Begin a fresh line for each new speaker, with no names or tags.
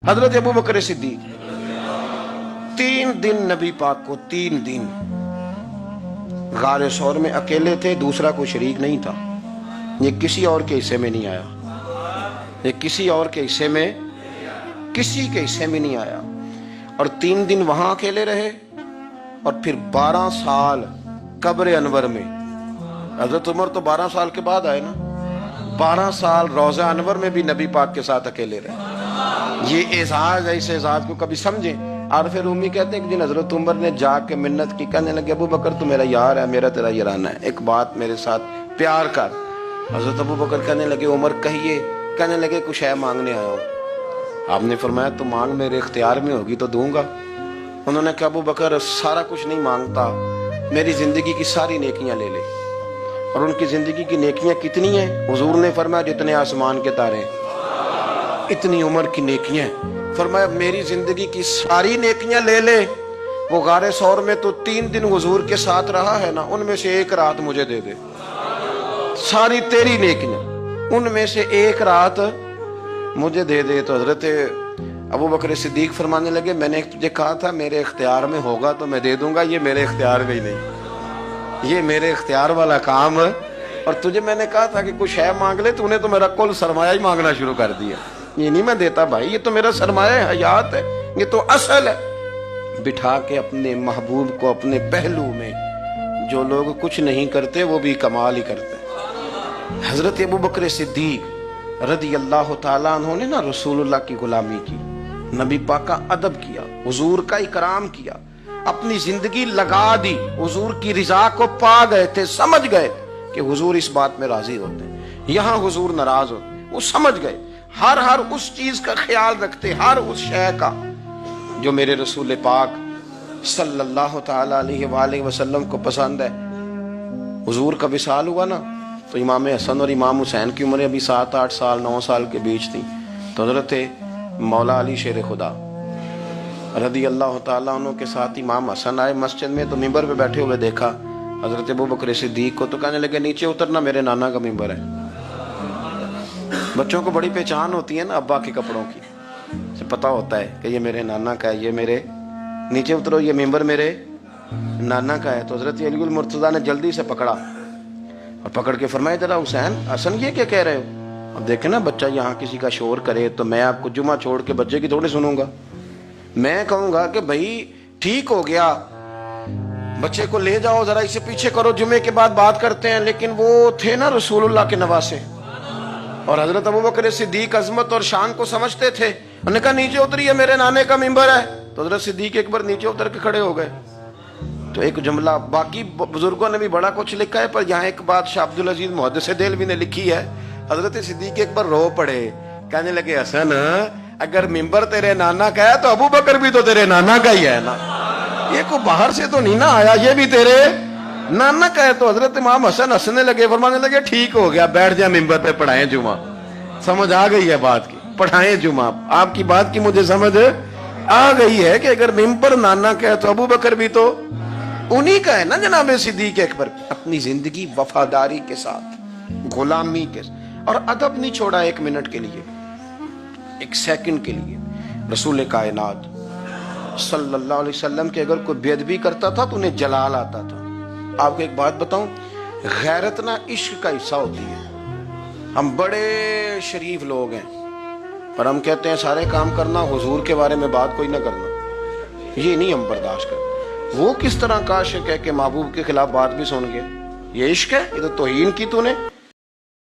हजरत अबू बकर सिद्दीक 3 दिन नबी पाक को 3 दिन गारे सौर में अकेले थे, दूसरा कोई शरीक नहीं था। ये किसी और के हिस्से में नहीं आया, ये किसी और के हिस्से में, किसी के हिस्से में नहीं आया। और 3 दिन वहां अकेले रहे और फिर 12 साल कब्र अनवर में। हजरत उमर तो 12 साल के बाद आए ना, 12 साल रोजा अनवर में भी नबी पाक के साथ अकेले रहे। ये एजाज है, इस एजाज को कभी समझे। और फिर उम्मी कहते हैं कि जिन हजरत उमर ने जाके मिन्नत की, कहने लगे अबू बकर तू मेरा यार है, मेरा तेरा याराना है, एक बात मेरे साथ प्यार कर। हजरत अबू बकर कहने लगे उमर कहिए। कहने लगे कुछ है मांगने आया हूं। आपने फरमाया तो मांग, मेरे इख्तियार में होगी तो दूंगा। उन्होंने कहा अबू बकर सारा कुछ नहीं मांगता, मेरी जिंदगी की सारी नेकियां ले ले। और उनकी जिंदगी की नेकियां कितनी हैं? हुजूर ने फरमाया जितने आसमान के तारे, इतनी उम्र की नेकियां। फरमाया मेरी जिंदगी की सारी नेकियां ले ले। वो गारे सौर में तो 3 दिन हुजूर के साथ रहा है ना, उनमें से एक रात मुझे दे दे। सारी तेरी नेकियां, उनमें से एक रात मुझे दे दे। तो हजरत अबू बकर सिद्दीक फरमाने लगे मैंने तुझे कहा था मेरे इख्तियार में होगा तो मैं दे दूंगा, ये मेरे इख्तियार में ही नहीं, ये मेरे इख्तियार वाला काम है। और तुझे मैंने कहा था कि कुछ है मांग ले, तूने तो मेरा कुल सरमाया ही मांगना शुरू कर दिया। ये नहीं मैं देता भाई, ये तो मेरा सरमाया है, हयात है, ये तो असल है। बिठा के अपने महबूब को अपने पहलू में, जो लोग कुछ नहीं करते वो भी कमाल ही करते हैं। हजरत अबू बकर सिद्दीक रदी अल्लाह तआला अन्हु ने ना रसूलुल्लाह की गुलामी की, नबी पाक का अदब किया, हुजूर का इकराम किया, अपनी जिंदगी लगा दी। हुजूर की रिजा को पा गए थे, समझ गए कि हुजूर इस बात में राजी होते हैं, यहाँ हुजूर नाराज होते। वो समझ गए, हर उस चीज का ख्याल रखते, हर उस शय का जो मेरे रसूल पाक सल्लल्लाहु तआला अलैहि वसल्लम को पसंद है। हुजूर का विसाल हुआ ना, तो इमाम हसन और इमाम हुसैन की उम्र अभी 7-8 साल 9 साल के बीच थी। तो हजरत मौला अली शेर खुदा रदी अल्लाह तआला अन्हु के साथ इमाम हसन आए मस्जिद में। तो मिंबर पे बैठे हुए देखा हजरत अबू बकर सिद्दीक को, तो कहने लगे नीचे उतरना, मेरे नाना का मिंबर है। बच्चों को बड़ी पहचान होती है ना अब्बा के कपड़ों की, से पता होता है कि ये मेरे नाना का है, ये मेरे, नीचे उतरो, ये मिंबर मेरे नाना का है। तो हजरत अली मुर्तजा ने जल्दी से पकड़ा और पकड़ के फरमाया जरा हुसैन हसन ये क्या कह रहे हो? अब देखे ना बच्चा यहाँ किसी का शोर करे तो मैं आपको जुमा छोड़ के बच्चे की थोड़ी सुनूंगा। मैं कहूंगा कि भाई ठीक हो गया, बच्चे को ले जाओ, जरा इसे पीछे करो, जुमे के बाद बात करते हैं। लेकिन वो थे ना रसूलुल्लाह के नवासे, और हजरत अबू बकर सिद्दीक अजमत और शान को समझते थे। उन्होंने कहा नीचे उतरिए, मेरे नाने का मिंबर है। तो हजरत सिद्दीक एक बार नीचे उतर के खड़े हो गए। तो एक जुमला, बाकी बुजुर्गों ने भी बड़ा कुछ लिखा है, पर यहाँ एक बात शाह अब्दुल अजीज मुहद्दिस देलवी ने लिखी है। हजरत सिद्दीक एक बार रो पड़े, कहने लगे हसन अगर मिंबर तेरे नाना का है तो अबू बकर भी तो तेरे नाना का ही है ना, ये को बाहर से तो नहीं ना आया, ये भी तेरे नाना का है। तो हजरत इमाम हसन हंसने लगे, फरमाने लगे ठीक हो गया, बैठ जा मिंबर पे, पढ़ाएं जुमा। समझ आ गई है बात की, पढ़ाएं जुमा। आपकी बात की मुझे समझ आ गई है कि अगर मिंबर नाना का है तो अबू बकर भी तो उन्हीं का है ना जनाब सिद्दीक अकबर। अपनी जिंदगी वफादारी के साथ, गुलामी के साथ, और अदब नहीं छोड़ा एक मिनट के लिए, एक सेकंड के लिए। रसूल कायनात सल्लल्लाहु अलैहि वसल्लम के अगर कोई बेअदबी करता था तो उन्हें जलाल आता था। आपको एक बात बताऊं, गैरत ना इश्क का हिस्सा होती है। हम बड़े शरीफ लोग हैं, पर हम कहते हैं सारे काम करना, हुजूर के बारे में बात कोई ना करना, ये नहीं हम बर्दाश्त करते। वो किस तरह का आशिक है कि महबूब के खिलाफ बात भी सुन गया? ये इश्क है? ये तो तौहीन की तूने।